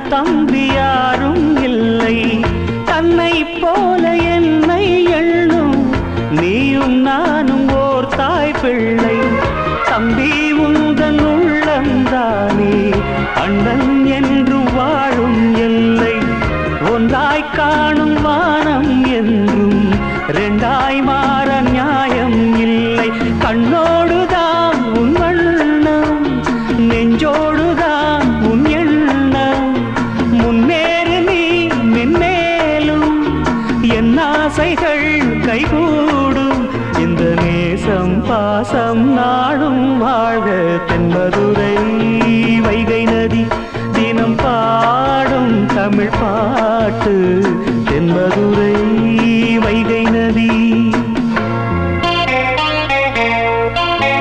தம்பி யாரும் இல்லை. தன்னை போல என்னை எண்ணும் நீயும் நானும் ஓர் தாய் பிள்ளை. தம்பி உந்தன் உள்ளந்தானே அண்ணன் என்றும் வாழும் எல்லை. ஒன்றாய் காணும் வானம் என்றும் ரெண்டாய் மாற நியாயம் இல்லை. கண்ணோடுதான் உன் வண்ணம், நெஞ்சோடுதான் உன் எண்ணம். முன்னேறு நீ மென்மேலும், என் ஆசைகள் கைகூடும். இந்த நேசம் பாசம் நாடும் வாழ்க. தென்மதுரை வைகை நதி தினம் பாடும் தமிழ் பாட்டு. தென்மதுரை